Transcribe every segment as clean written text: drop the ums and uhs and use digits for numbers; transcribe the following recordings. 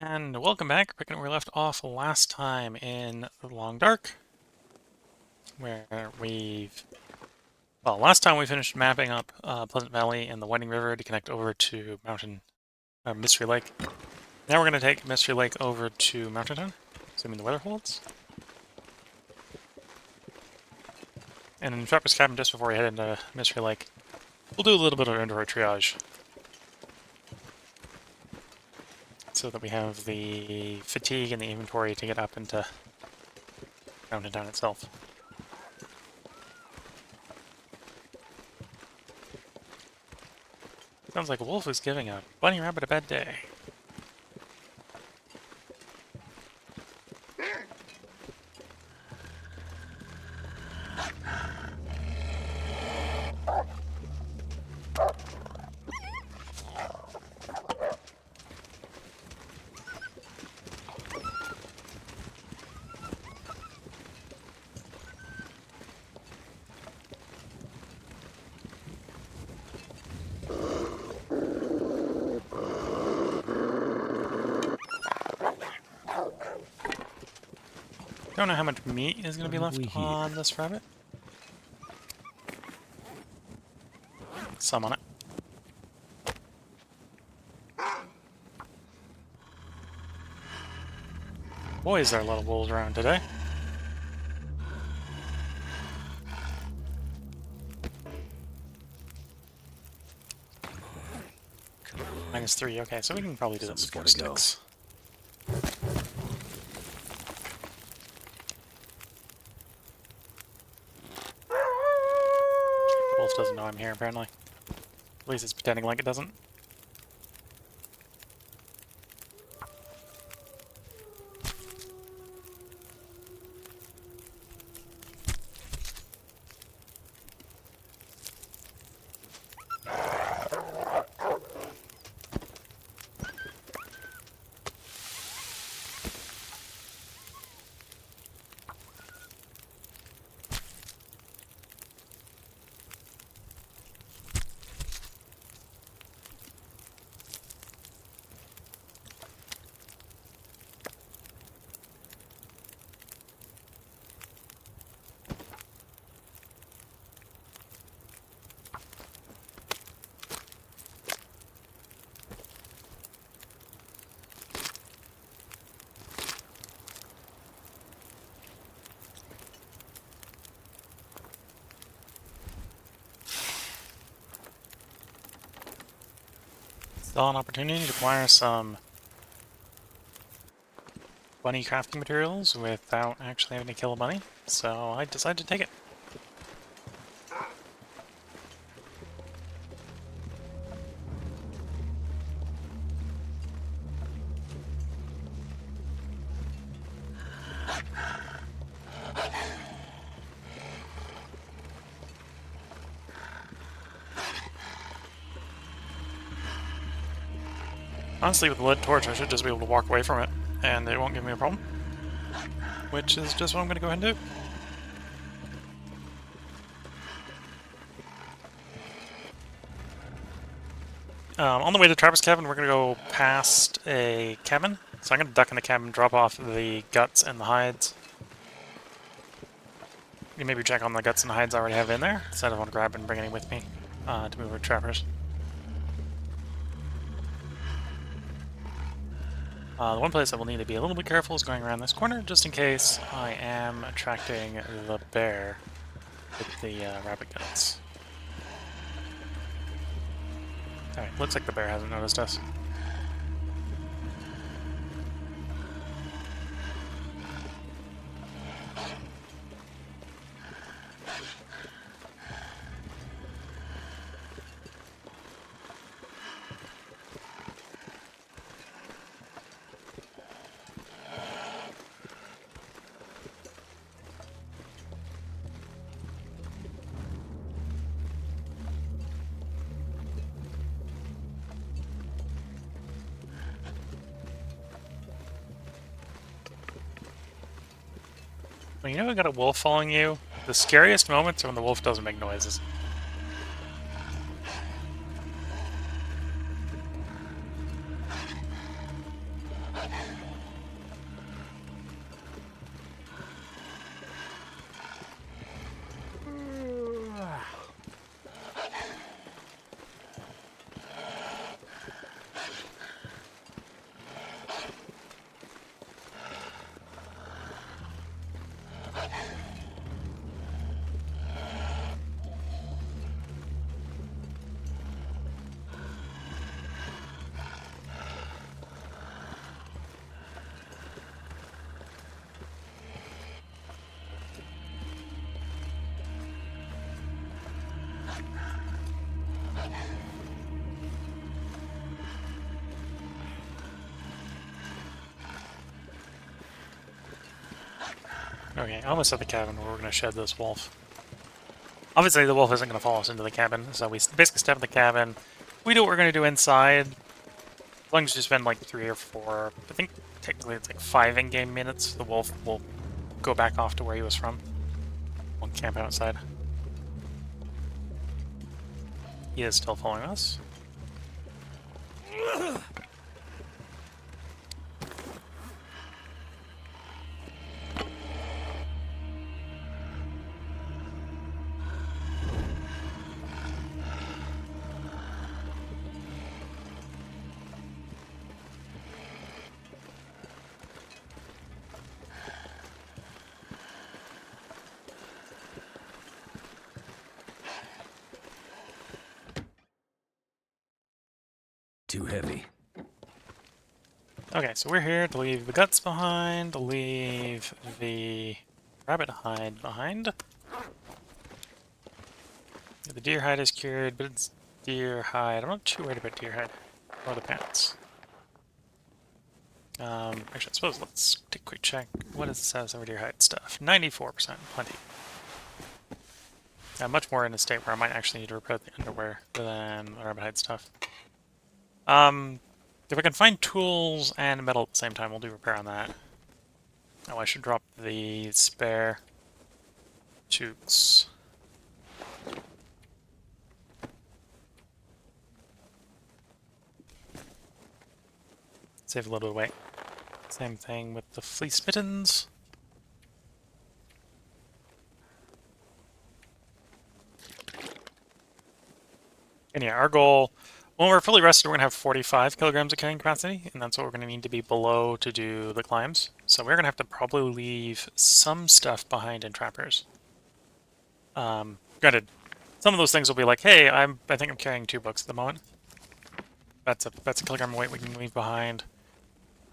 And welcome back. Picking up where we left off last time in the Long Dark, where last time we finished mapping up Pleasant Valley and the Winding River to connect over to Mystery Lake. Now we're going to take Mystery Lake over to Mountain Town, assuming the weather holds. And in Trapper's Cabin, just before we head into Mystery Lake, we'll do a little bit of indoor triage, so that we have the fatigue and the inventory to get up into Mountain Town itself. Sounds like a wolf is giving a bunny rabbit a bad day. Don't know how much meat is going to be left on this rabbit. Some on it. Boy, is there a lot of wolves around today. -3, okay, so we can probably do this 4 sticks. The wolf doesn't know I'm here, apparently. At least it's pretending like it doesn't. Still an opportunity to acquire some bunny crafting materials without actually having to kill a bunny, so I decided to take it. Honestly, with the lit torch, I should just be able to walk away from it, and it won't give me a problem. Which is just what I'm going to go ahead and do. On the way to Trapper's Cabin, we're going to go past a cabin. So I'm going to duck in the cabin, drop off the guts and the hides. You can maybe check on the guts and hides I already have in there, so I don't want to grab and bring any with me to move over to Trapper's. The one place I will need to be a little bit careful is going around this corner, just in case I am attracting the bear with the rabbit guts. Alright, looks like the bear hasn't noticed us. When you know you got a wolf following you, the scariest moments are when the wolf doesn't make noises. Okay, almost at the cabin where we're going to shed this wolf. Obviously, the wolf isn't going to follow us into the cabin, so we basically step in the cabin. We do what we're going to do inside. As long as you spend like 3 or 4, I think technically it's like 5 in-game minutes, the wolf will go back off to where he was from. We'll camp outside. He is still following us. Too heavy. Okay, so we're here to leave the guts behind, to leave the rabbit hide behind. The deer hide is cured, but it's deer hide. I'm not too worried about deer hide or the pants. Actually, I suppose let's take a quick check. What does it says over deer hide stuff? 94%, plenty. Much more in a state where I might actually need to repair the underwear than the rabbit hide stuff. If I can find tools and metal at the same time, we'll do repair on that. Oh, I should drop the spare toques. Save a little bit of weight. Same thing with the fleece mittens. And yeah, our goal, when we're fully rested, we're going to have 45 kilograms of carrying capacity, and that's what we're going to need to be below to do the climbs. So we're going to have to probably leave some stuff behind in trappers. Granted, some of those things will be like, hey, I think I'm carrying 2 books at the moment. That's a kilogram of weight we can leave behind.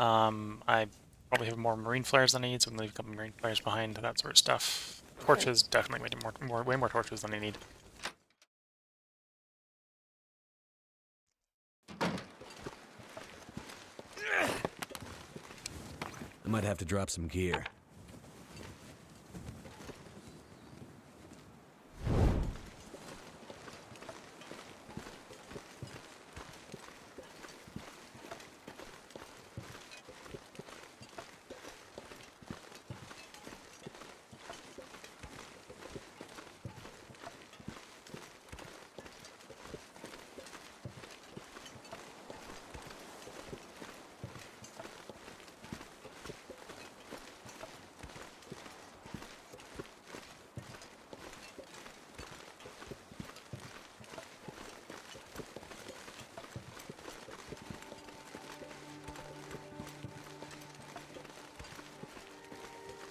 I probably have more marine flares than I need, so we can leave a couple marine flares behind, that sort of stuff. Torches, definitely way more torches than I need. I might have to drop some gear.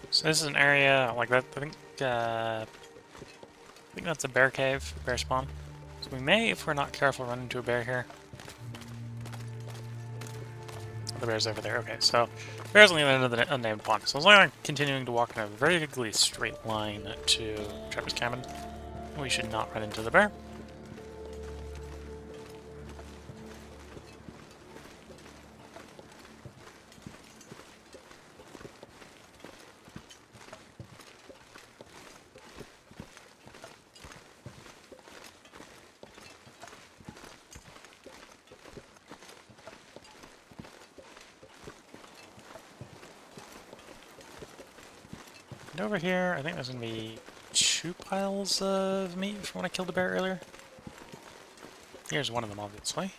So this is an area like that. I think that's a bear cave, bear spawn. So we may, if we're not careful, run into a bear here. The bear's over there. Okay, so bear's on the other end of the unnamed pond. So as long as I'm continuing to walk in a very vaguely straight line to Trapper's cabin, we should not run into the bear. And over here, I think there's going to be 2 piles of meat from when I killed the bear earlier. Here's one of them, obviously.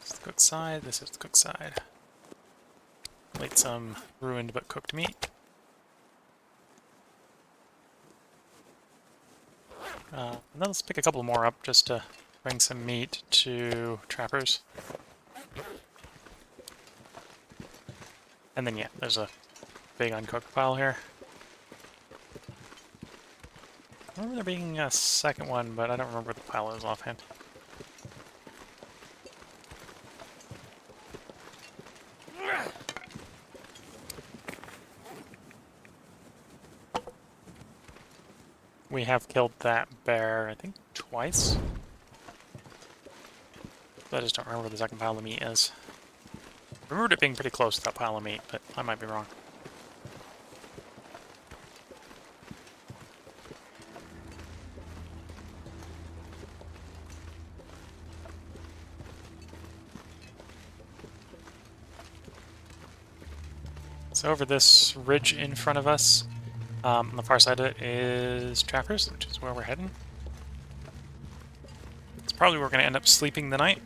This is the cooked side, this is the cooked side. Light some ruined but cooked meat. And then let's pick a couple more up just to bring some meat to trappers. And then yeah, there's a big uncooked pile here. I remember there being a second one, but I don't remember what the pile is offhand. We have killed that bear, I think, twice. I just don't remember where the second pile of meat is. I remembered it being pretty close to that pile of meat, but I might be wrong. So over this ridge in front of us, on the far side of it is Trappers, which is where we're heading. It's probably where we're going to end up sleeping the night.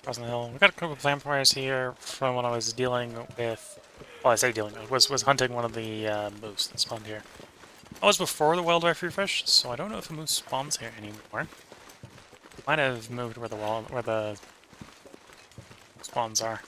Crossing the hill. We've got a couple of vampires here from when I was dealing with... Well, I say dealing with, was hunting one of the moose that spawned here. That was before the wildlife refresh, so I don't know if a moose spawns here anymore. Might have moved where the spawns are.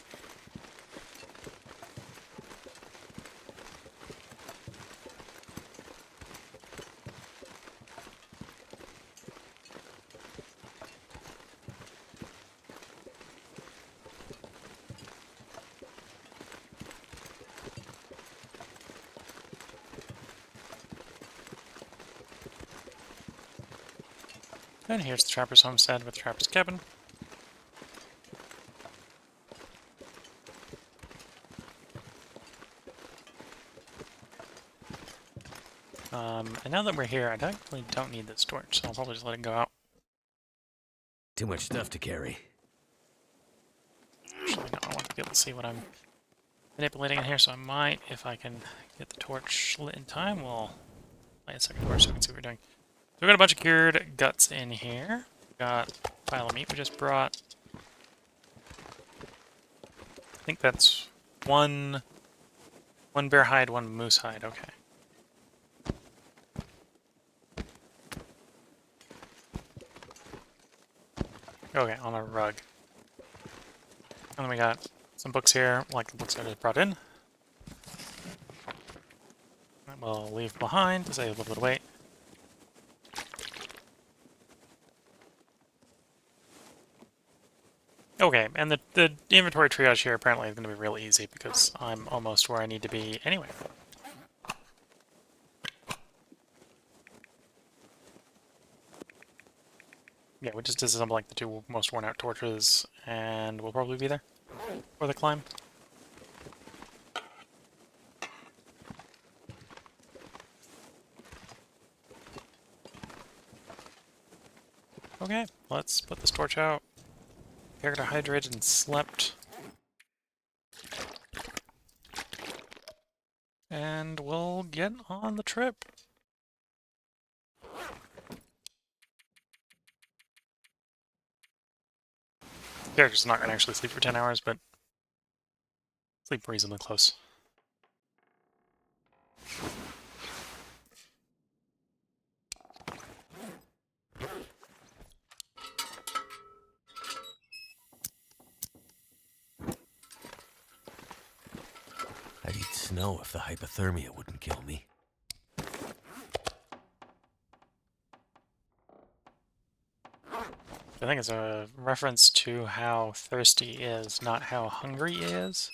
And here's the Trapper's homestead with the Trapper's cabin. And now that we're here, I definitely don't need this torch, so I'll probably just let it go out. Too much stuff to carry. Actually, no, I want to be able to see what I'm manipulating in here, so I might, if I can get the torch lit in time, we'll light a second torch so we can see what we're doing. So we've got a bunch of cured guts in here. We've got a pile of meat we just brought. I think that's one bear hide, one moose hide, okay. Okay, on a rug. And then we got some books here, like the books I just brought in. That we'll leave behind to save a little bit of weight. Okay, and the inventory triage here apparently is going to be real easy because I'm almost where I need to be anyway. Yeah, we just disassemble like the two most worn out torches, and we'll probably be there for the climb. Okay, let's put this torch out. Character hydrated and slept. And we'll get on the trip. Character's not going to actually sleep for 10 hours, but sleep reasonably close. I'd eat snow if the hypothermia wouldn't kill me. I think it's a reference to how thirsty is, not how hungry is.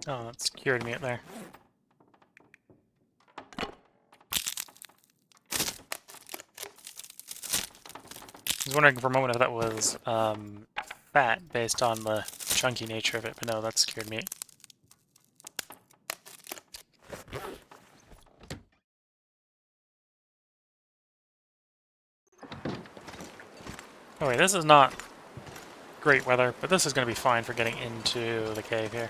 Oh, that's cured meat there. I was wondering for a moment if that was fat based on the chunky nature of it, but no, that's cured meat. Oh wait, this is not great weather, but this is going to be fine for getting into the cave here.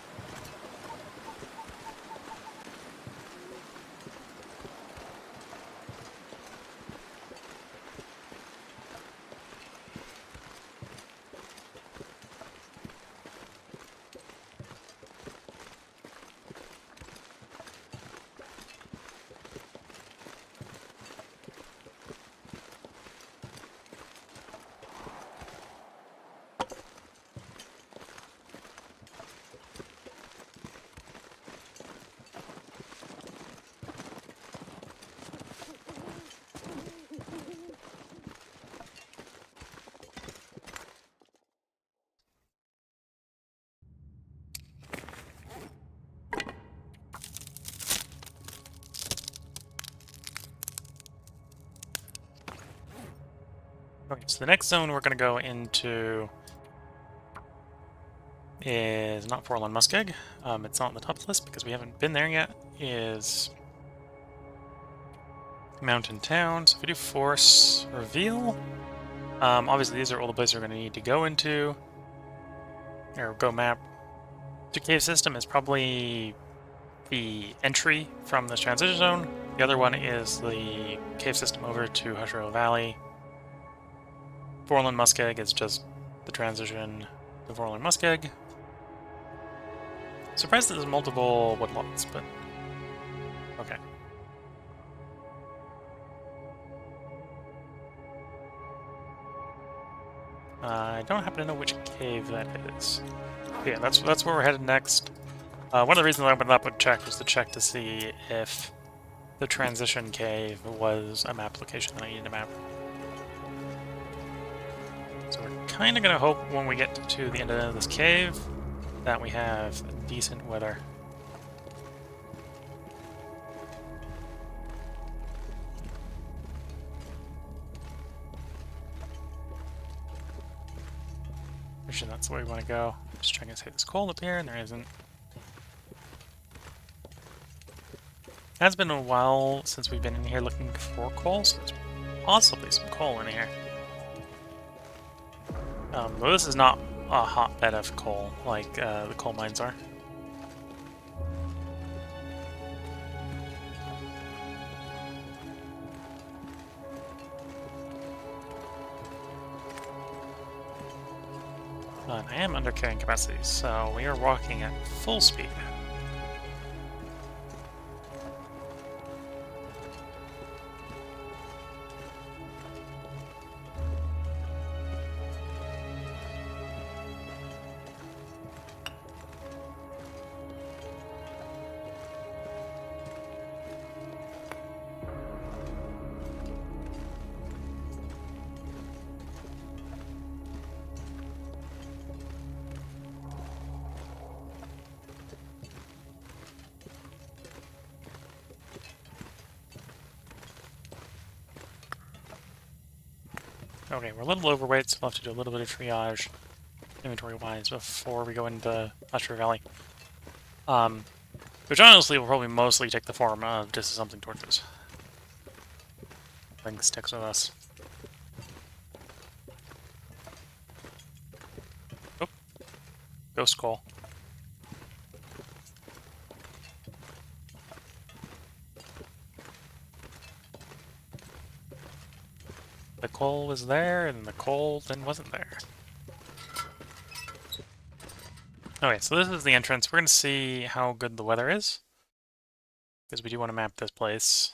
Okay, so the next zone we're going to go into is not Forlorn Muskeg. It's not on the top of the list because we haven't been there yet. Is Mountain Town. So if we do Force Reveal, obviously these are all the places we're going to need to go into, or go map. The cave system is probably the entry from this transition zone. The other one is the cave system over to Hushero Valley. Forlorn Muskeg is just the transition to Forlorn Muskeg. Surprised that there's multiple woodlots, but okay. I don't happen to know which cave that is. But yeah, that's where we're headed next. One of the reasons I opened up and checked was to check to see if the transition cave was a map location that I needed to map. So we're kind of going to hope when we get to the end of this cave that we have decent weather. Actually, that's the way we want to go. Just trying to see this coal up here, and there isn't. It has been a while since we've been in here looking for coal, so there's possibly some coal in here. Though this is not a hotbed of coal like the coal mines are. But I am under carrying capacity, so we are walking at full speed. Okay, we're a little overweight, so we'll have to do a little bit of triage, inventory-wise, before we go into Hushero Valley. Which honestly will probably mostly take the form of just something torches. Nothing sticks with us. Oh, ghost coal. The coal was there, and the coal then wasn't there. Okay, so this is the entrance. We're going to see how good the weather is, because we do want to map this place.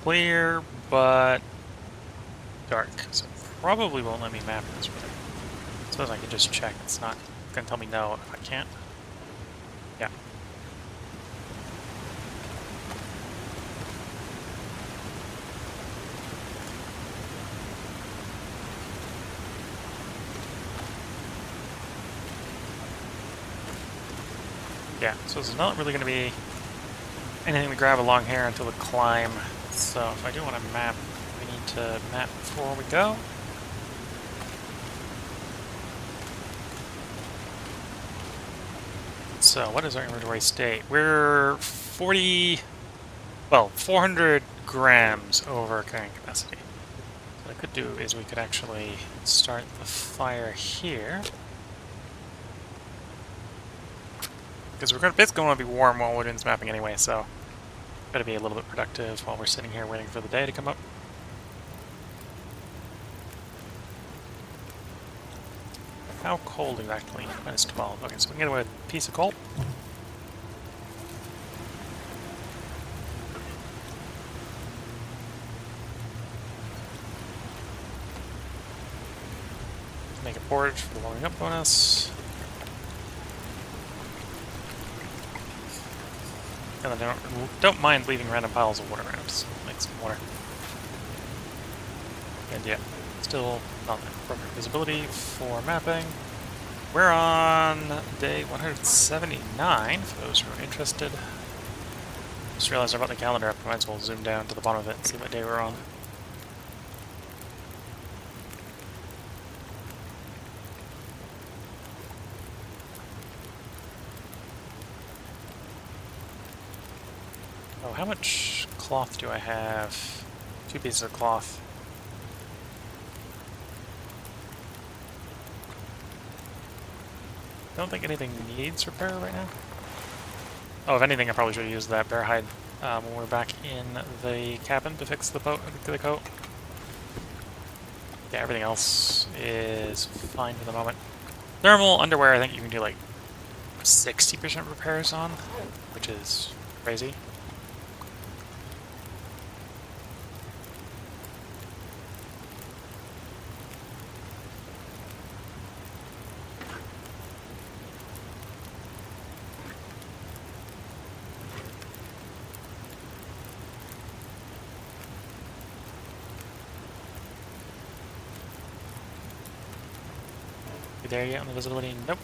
Clear, but dark, so probably won't let me map this weather. I suppose I could just check. It's not going to tell me no if I can't. Yeah. Yeah, so there's not really going to be anything to grab along here until the climb. So if I do want to map, we need to map before we go. So what is our inventory state? We're 400 grams over carrying capacity. What I could do is we could actually start the fire here. Because we're basically going to be warm while we're doing this mapping anyway, so gotta be a little bit productive while we're sitting here waiting for the day to come up. How cold exactly? -12. Okay, so we can get away with a piece of coal. Make a porridge for the warming up bonus. And I don't mind leaving random piles of water around. Just make some water. And yeah, still not perfect visibility for mapping. We're on day 179, for those who are interested. Just realized I brought the calendar up. I might as well zoom down to the bottom of it and see what day we're on. Oh, how much cloth do I have? 2 pieces of cloth. I don't think anything needs repair right now. Oh, if anything, I probably should have used that bear hide when we're back in the cabin to fix the coat. Yeah, everything else is fine for the moment. Thermal underwear, I think you can do like 60% repairs on, which is crazy. There yet on the visibility? Nope.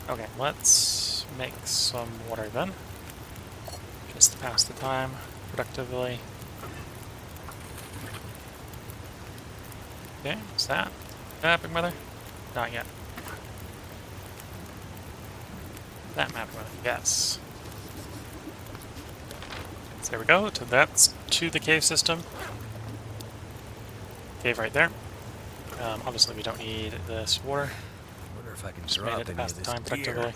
Okay, let's make some water then. Just to pass the time productively. Okay, what's that? Mapping weather? Not yet. That mapping weather, yes. So there we go. So that's to the cave system. Cave right there. Obviously, we don't need this water. Wonder if I can Just drop made it to any pass of the this time gear. productively.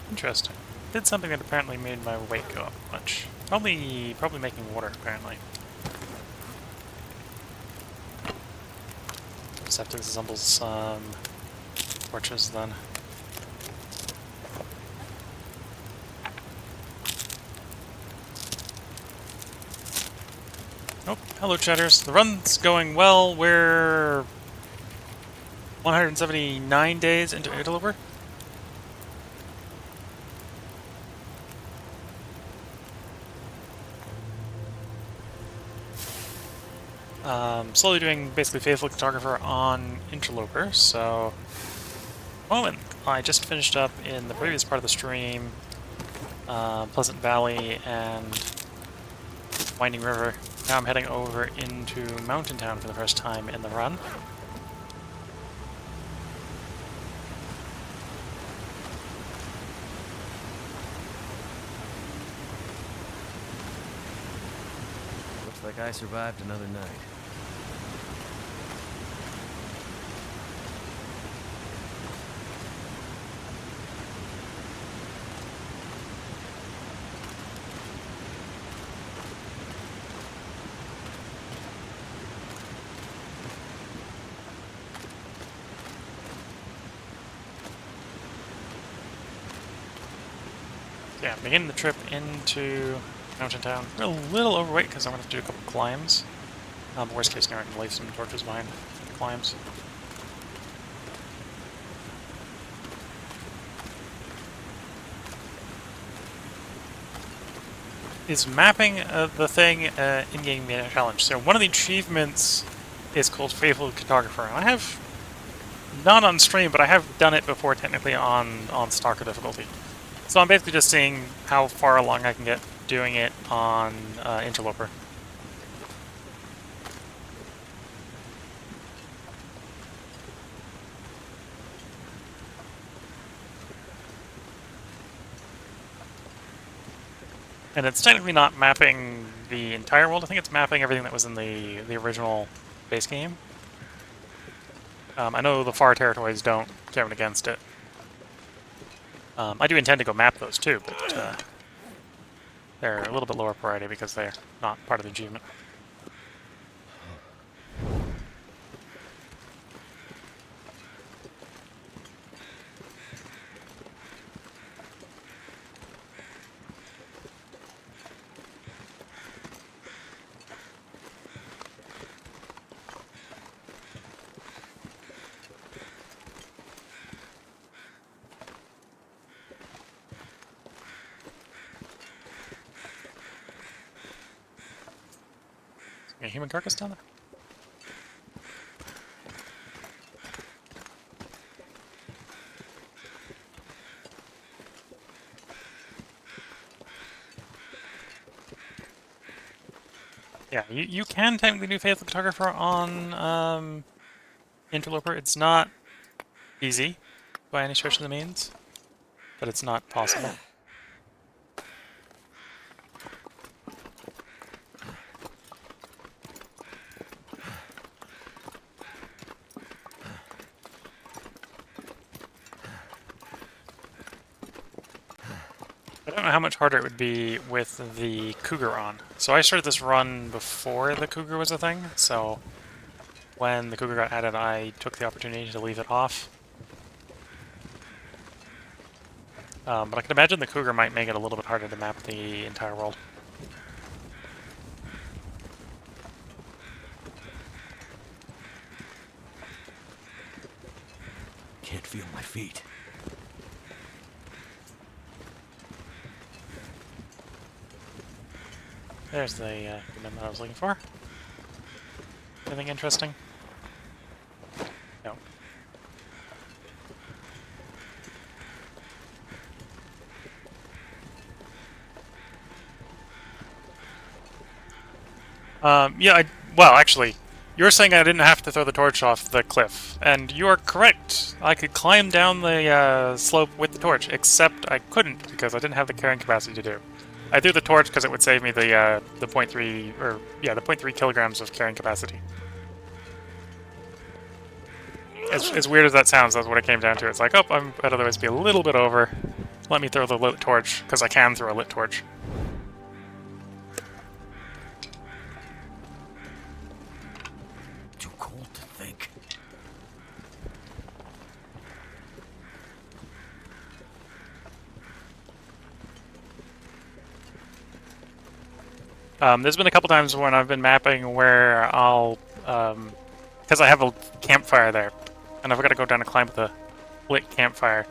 Interesting. Did something that apparently made my weight go up much. Probably making water, apparently. Just have to assemble some torches then. Oh, hello chatters. The run's going well. We're 179 days into Interloper. Slowly doing basically Faithful Photographer on Interloper, so moment I just finished up in the previous part of the stream, Pleasant Valley and Winding River. Now I'm heading over into Mountain Town for the first time in the run. Looks like I survived another night. Yeah, beginning the trip into Mountain Town. We're a little overweight because I'm going to have to do a couple climbs. Worst case scenario, I can leave some torches behind for the climbs. is mapping the thing in-game challenge. So one of the achievements is called Faithful Cartographer. And I have, not on stream, but I have done it before technically on Stalker difficulty. So I'm basically just seeing how far along I can get doing it on Interloper. And it's technically not mapping the entire world. I think it's mapping everything that was in the original base game. I know the far territories don't count against it. I do intend to go map those too, but they're a little bit lower priority because they're not part of the achievement. A human carcass down there? Yeah, you can technically do Faithful Photographer on Interloper. It's not easy by any stretch of the means, but it's not possible. I don't know how much harder it would be with the Cougar on. So I started this run before the Cougar was a thing, so when the Cougar got added, I took the opportunity to leave it off. But I can imagine the Cougar might make it a little bit harder to map the entire world. Can't feel my feet. There's the human that I was looking for. Anything interesting? No. Yeah, well, actually, you're saying I didn't have to throw the torch off the cliff, and you are correct. I could climb down the slope with the torch, except I couldn't because I didn't have the carrying capacity to do. I threw the torch because it would save me the 0.3 or yeah, the 0.3 kilograms of carrying capacity. As weird as that sounds, that's what it came down to. It's like, oh, I'd otherwise be a little bit over. Let me throw the lit torch because I can throw a lit torch. Too cold to think. There's been a couple times when I've been mapping where I'll, because I have a campfire there, and I've got to go down and climb with a lit campfire.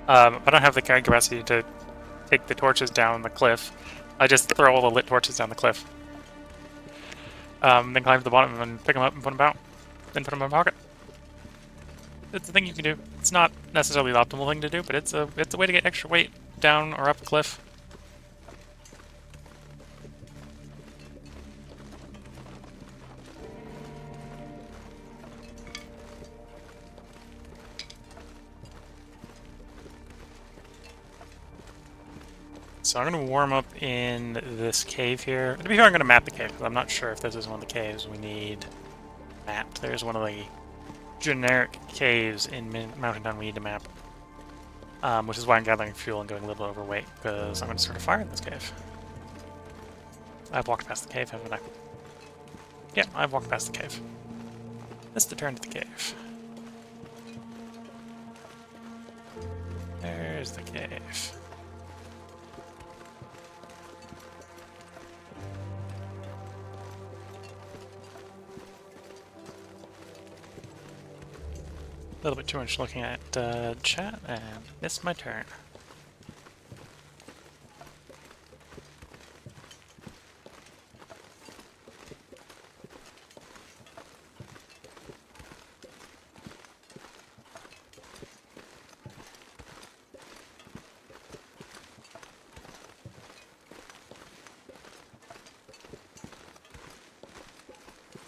I don't have the carrying capacity to take the torches down the cliff. I just throw all the lit torches down the cliff. Then climb to the bottom and pick them up and put them out. Then put them in my pocket. It's a thing you can do. It's not necessarily the optimal thing to do, but it's a way to get extra weight down or up a cliff. So I'm going to warm up in this cave here. To be fair, I'm going to map the cave, because I'm not sure if this is one of the caves we need mapped. There's one of the generic caves in Mountain Town we need to map. Which is why I'm gathering fuel and going a little bit overweight, because I'm going to start a fire in this cave. I've walked past the cave, haven't I? Yeah, I've walked past the cave. Let's return to the cave. There's the cave. A little bit too much looking at chat and missed my turn.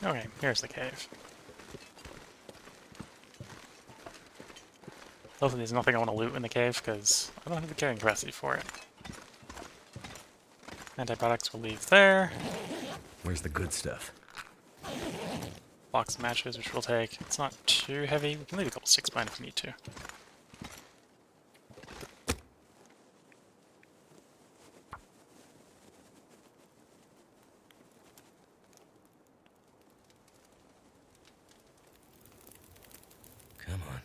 Okay, here's the cave. Hopefully there's nothing I want to loot in the cave, because I don't have the carrying capacity for it. Antibiotics will leave there. Where's the good stuff? Box of matches, which we'll take. It's not too heavy. We can leave a couple 6x if we need to. Come on.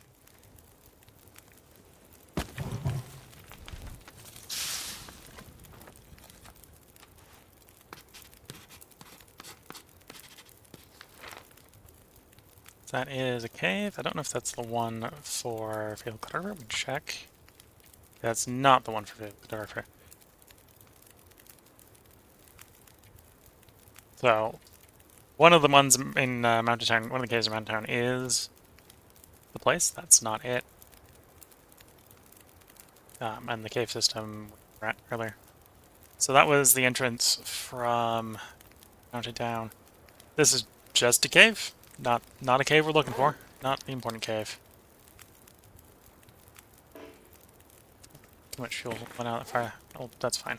That is a cave. I don't know if that's the one for Fatal Cartographer. We'll check. That's not the one for Fatal Cartographer. So, one of the ones in Mountain Town, one of the caves in Mountain Town is the place. That's not it. And the cave system we were at earlier. So that was the entrance from Mountain Town. This is just a cave. Not a cave we're looking for. Not the important cave. Too much fuel went out of the fire. Oh, that's fine.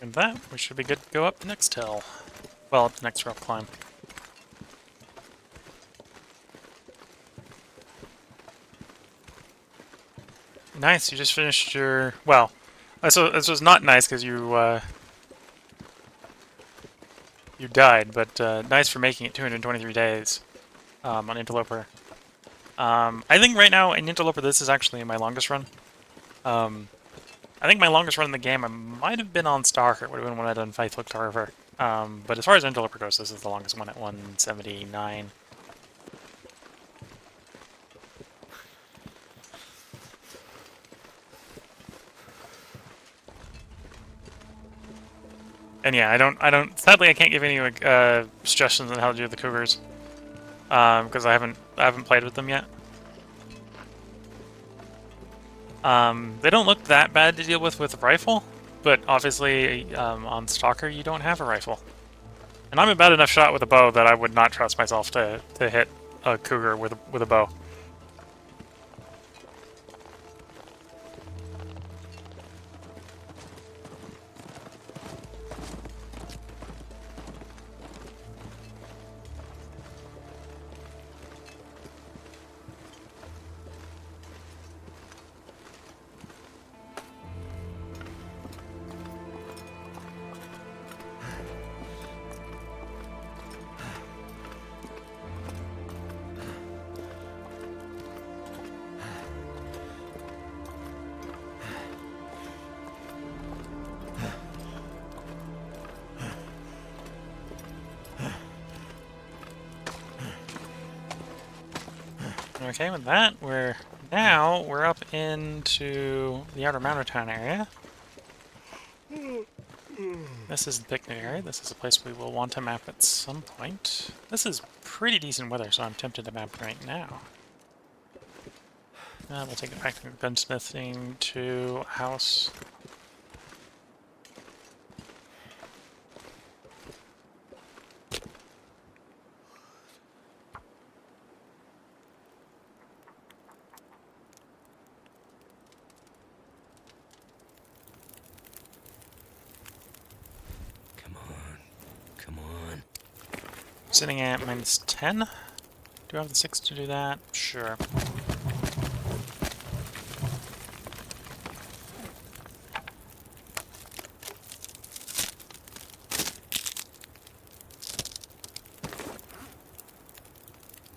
And that, we should be good to go up the next hill. Well, up the next rough climb. Nice, you just finished your... Well, this was not nice because you died, but nice for making it 223 days on Interloper. I think right now in Interloper this is actually my longest run. I think my longest run in the game I might have been on Stalker. It would have been when I done Faithful Carver. But as far as Interloper goes, this is the longest one at 179. And yeah, sadly I can't give any suggestions on how to do the cougars. Because I haven't played with them yet. They don't look that bad to deal with a rifle, but obviously on Stalker you don't have a rifle. And I'm a bad enough shot with a bow that I would not trust myself to hit a cougar with a bow. Okay, with that, we're up into the outer Mountain Town area. This is the picnic area. This is a place we will want to map at some point. This is pretty decent weather, so I'm tempted to map right now. We'll take it back to gunsmithing to house. Sitting at -10. Do I have the 6 to do that? Sure.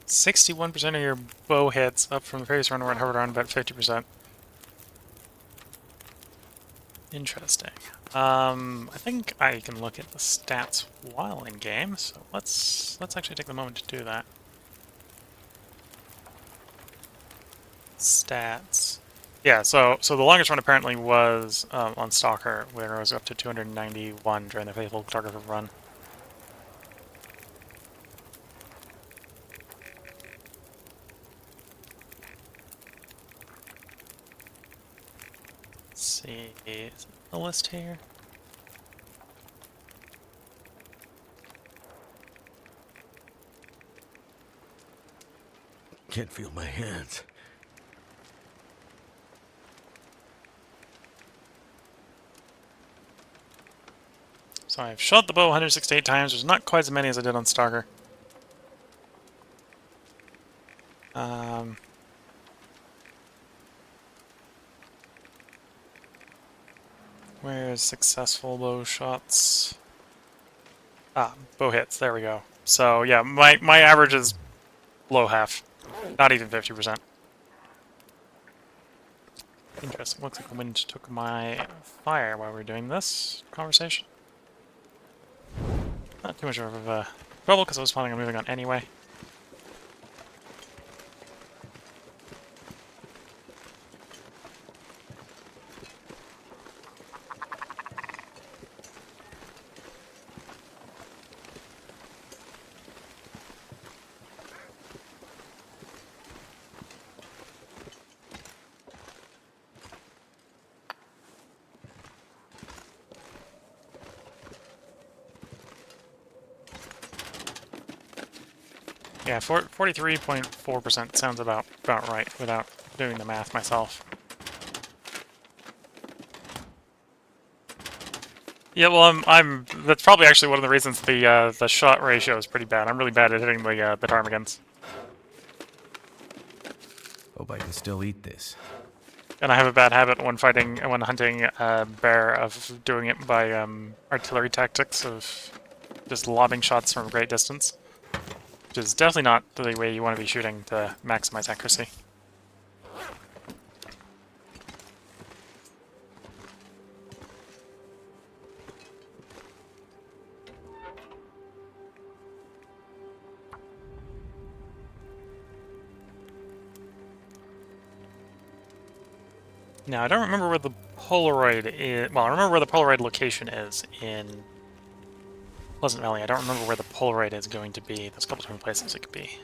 %61% of your bow hits, up from the previous run where it hovered around about 50%. Interesting. I think I can look at the stats while in game, so let's actually take the moment to do that. Stats. Yeah, so the longest run apparently was on Stalker, where it was up to 291 during the Faithful Photographer run. Let's see, is the list here? Can't feel my hands. So I've shot the bow 168 times, which is not quite as many as I did on Stalker. Where's successful bow shots? Ah, bow hits, there we go. So yeah, my average is low half, not even 50%. Interesting, looks like the wind took my fire while we were doing this conversation. Not too much of a trouble, because I was planning on moving on anyway. Yeah, 43.4% sounds about right without doing the math myself. Yeah, well, that's probably actually one of the reasons the shot ratio is pretty bad. I'm really bad at hitting the ptarmigans, Hope I can still eat this. and I have a bad habit when hunting a bear of doing it by artillery tactics of just lobbing shots from a great distance, which is definitely not the way you want to be shooting to maximize accuracy. Now, I don't remember where the Polaroid is. Well, I remember where the Polaroid location is in Pleasant Valley. I don't remember where the Polaroid is going to be. There's a couple different places it could be.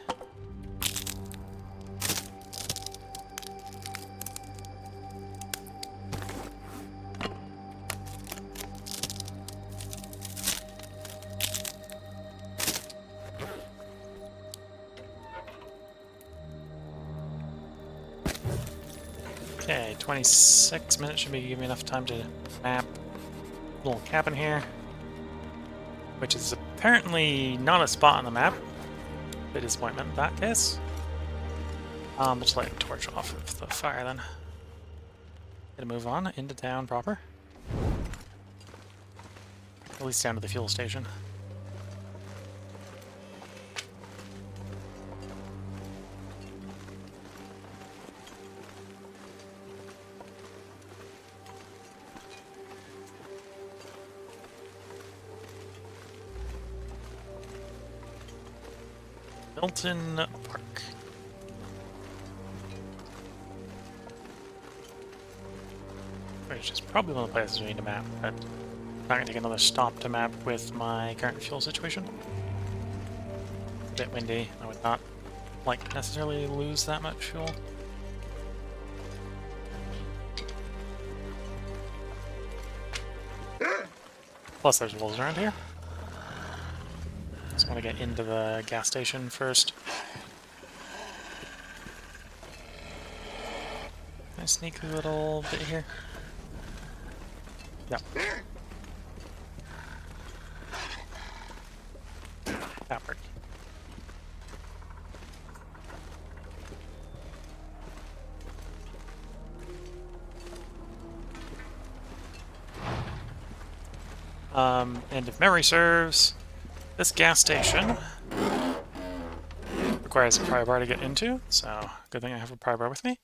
Okay, 26 minutes should be giving me enough time to map a little cabin here, which is apparently not a spot on the map. Bit disappointment in that case. Let's light a torch off of the fire then. Gonna move on into town proper. At least down to the fuel station. Milton Park. Which is probably one of the places we need to map, but I'm not going to take another stop to map with my current fuel situation. It's a bit windy. I would not like to necessarily lose that much fuel. Plus there's wolves around here. Just want to get into the gas station first. Can I sneak a little bit here? No. That worked. And if memory serves, this gas station requires a pry bar to get into, so good thing I have a pry bar with me.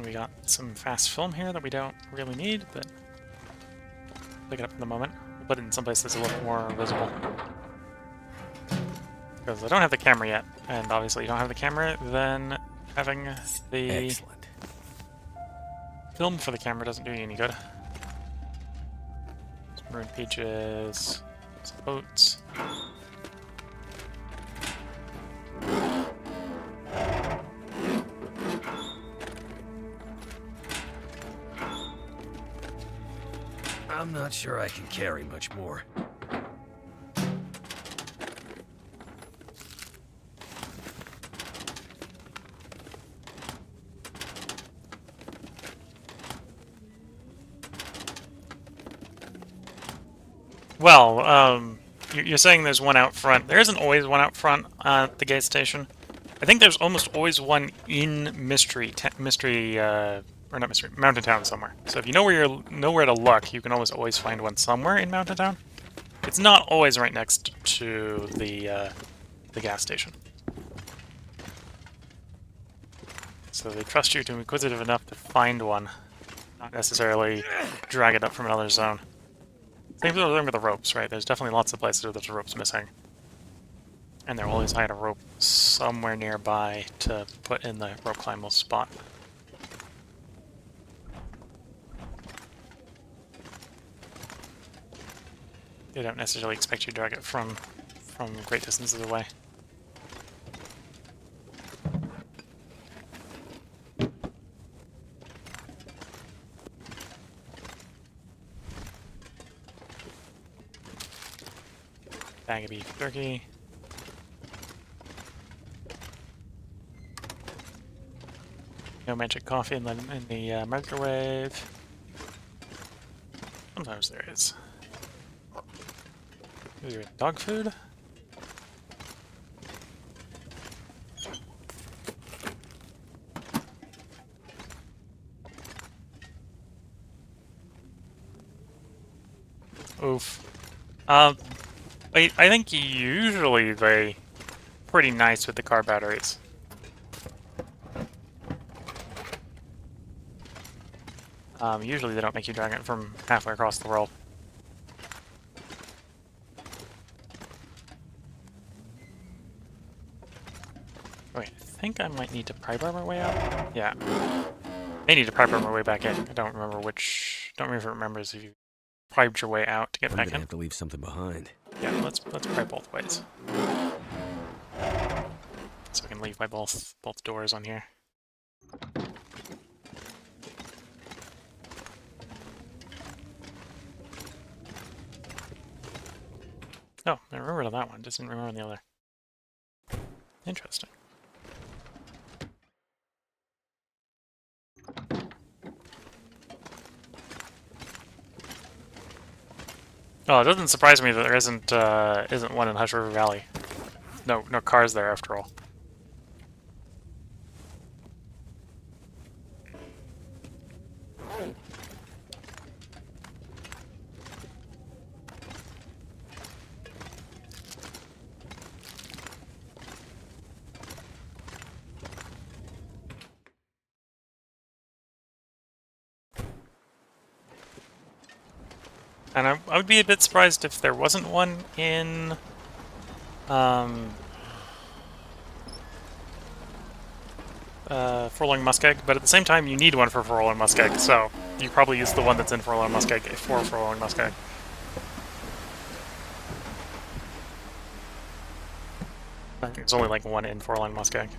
we got some fast film here that we don't really need, but pick it up in the moment. We'll put it in someplace that's a little more visible. Because I don't have the camera yet, and obviously you don't have the camera, then having the Excellent. film for the camera doesn't do you any good. Some maroon peaches, some oats. I'm not sure I can carry much more. Well, you're saying there's one out front. There isn't always one out front at the gate station. I think there's almost always one in Mountain Town somewhere. So if you know where to look, you can always find one somewhere in Mountain Town. It's not always right next to the gas station. So they trust you to be inquisitive enough to find one, not necessarily drag it up from another zone. Same thing with the ropes, right? There's definitely lots of places where there's ropes missing. And they'll always hide a rope somewhere nearby to put in the rope climbable spot. They don't necessarily expect you to drag it from great distances away. Bag of beef jerky. No magic coffee in the microwave. Sometimes there is. Is there dog food? Oof. I think usually they're pretty nice with the car batteries. Usually they don't make you drag it from halfway across the world. Wait, I think I might need to pry bar my way out? Yeah. I need to pry bar my way back in. I don't remember which... Don't remember if it remembers if you pried your way out to get I'm back gonna in. have to leave something behind. Yeah, let's pry both ways. So I can leave by both doors on here. Oh, I remembered that one, just didn't remember the other. Interesting. Oh, it doesn't surprise me that there isn't one in Hush River Valley. No cars there after all. And I would be a bit surprised if there wasn't one in Forlorn Muskeg, but at the same time you need one for Forlorn Muskeg, so you probably use the one that's in Forlorn Muskeg for Forlorn Muskeg. I think there's only like one in Forlorn Muskeg.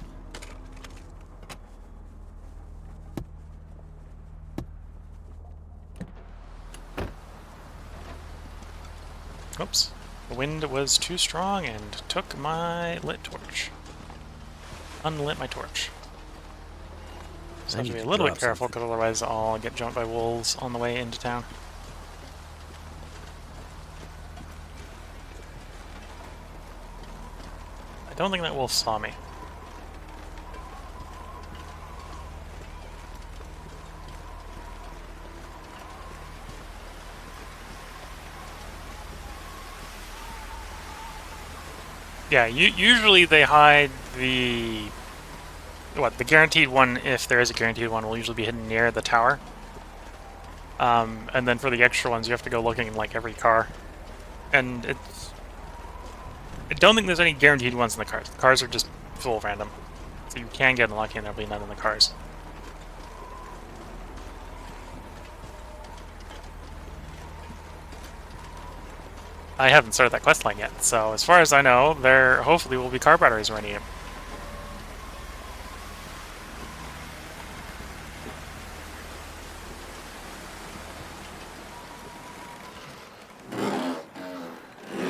Oops. The wind was too strong and took my lit torch. Unlit my torch. So I have to be a little bit careful, because otherwise I'll get jumped by wolves on the way into town. I don't think that wolf saw me. Yeah, usually they hide the what, the guaranteed one, if there is a guaranteed one, will usually be hidden near the tower. And then for the extra ones, you have to go looking in like every car. And I don't think there's any guaranteed ones in the cars. The cars are just full of random. So you can get unlucky and there'll be none in the cars. I haven't started that quest line yet, so as far as I know, there hopefully will be car batteries running it.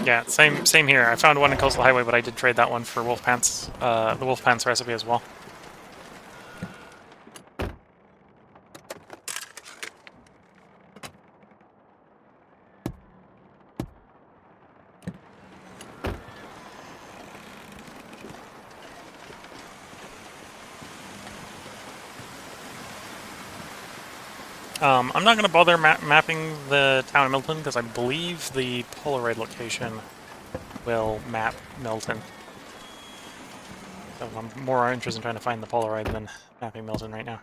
Yeah, same here. I found one in Coastal Highway, but I did trade that one for Wolf Pants, the Wolf Pants recipe as well. I'm not going to bother mapping the town of Milton, because I believe the Polaroid location will map Milton. So I'm more interested in trying to find the Polaroid than mapping Milton right now.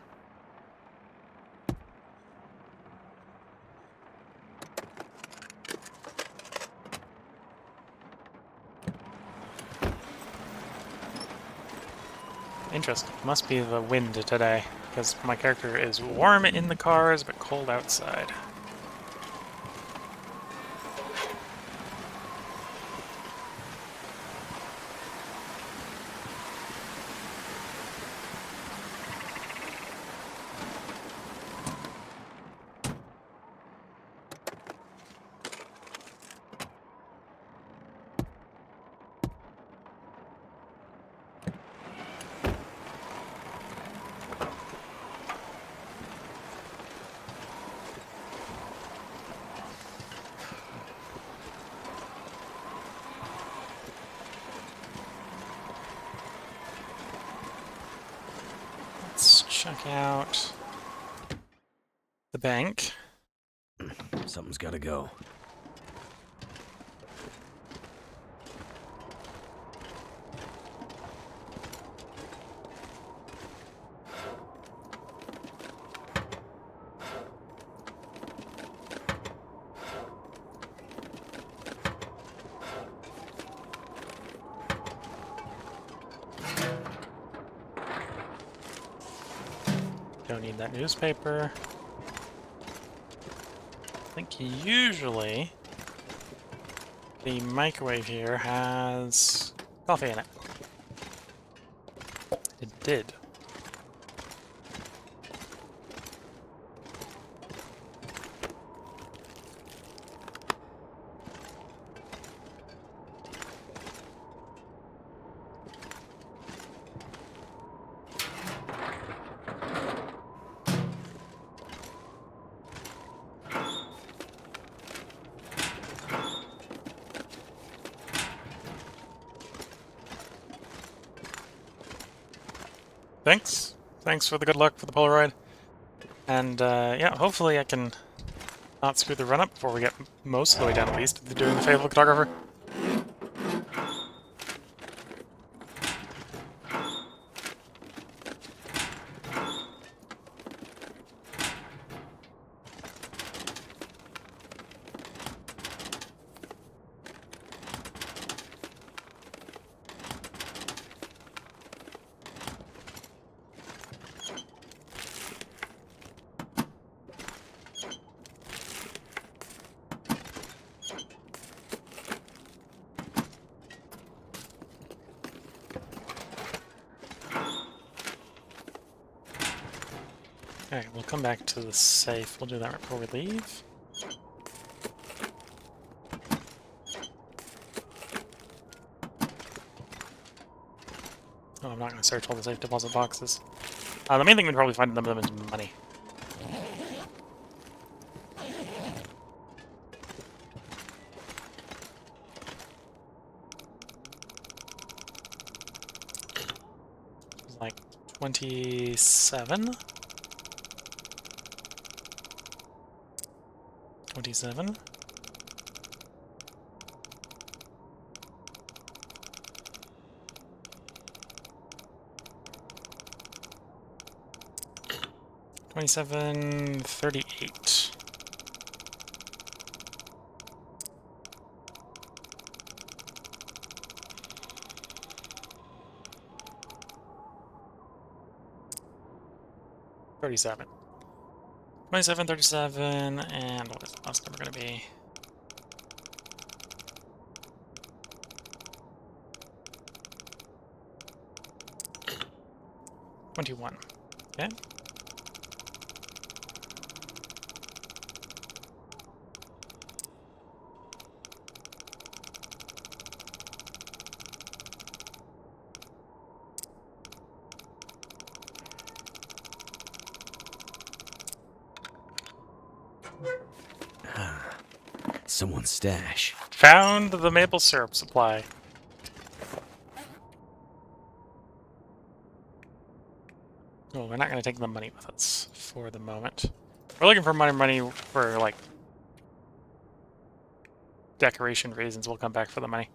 Interesting. Must be the wind today, because my character is warm in the cars, but cold outside. Let's check out the bank. Something's gotta go. Don't need that newspaper. I think usually the microwave here has coffee in it. It did. Thanks. Thanks for the good luck for the Polaroid. And yeah, hopefully I can not screw the run up before we get most of the way down at least to doing the Faithful Photographer. Alright, we'll come back to the safe. We'll do that right before we leave. Oh, I'm not going to search all the safe deposit boxes. The main thing we'd probably find in them is money. It's like 27? 27? 2738. $37. 2737, and what is the last number going to be? 21. Okay. Someone's stash. Found the maple syrup supply. Oh, we're not going to take the money with us for the moment. We're looking for money for, like, decoration reasons. We'll come back for the money.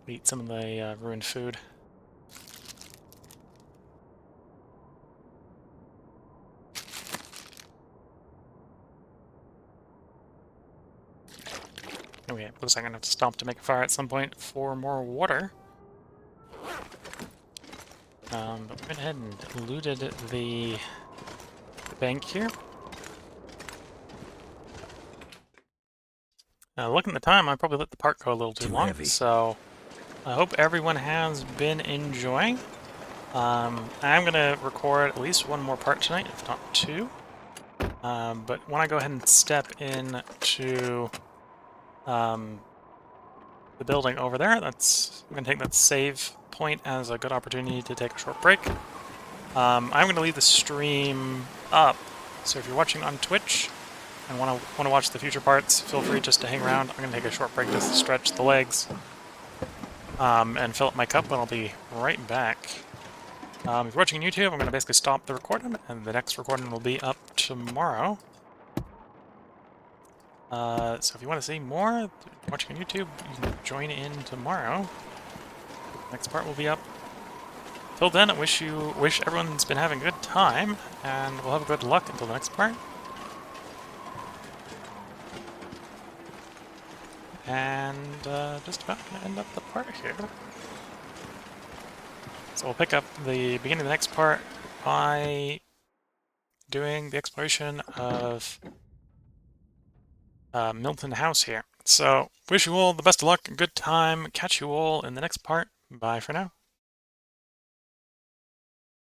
Eat some of the ruined food. Okay, looks like I'm going to have to stop to make a fire at some point for more water. But we went ahead and looted the bank here. Looking at the time, I probably let the part go a little too long, heavy. So I hope everyone has been enjoying. I'm going to record at least one more part tonight, if not two. But when I go ahead and step into the building over there, I'm going to take that save point as a good opportunity to take a short break. I'm going to leave the stream up, so if you're watching on Twitch and want to watch the future parts, feel free just to hang around. I'm going to take a short break just to stretch the legs and fill up my cup, and I'll be right back. If you're watching YouTube, I'm going to basically stop the recording, and the next recording will be up tomorrow. So if you want to see more, watching on YouTube, you can join in tomorrow. Next part will be up. Till then, I wish everyone's been having a good time, and we'll have good luck until the next part. And just about gonna end up the part here. So we'll pick up the beginning of the next part by doing the exploration of Milton House here. So wish you all the best of luck, good time. Catch you all in the next part. Bye for now.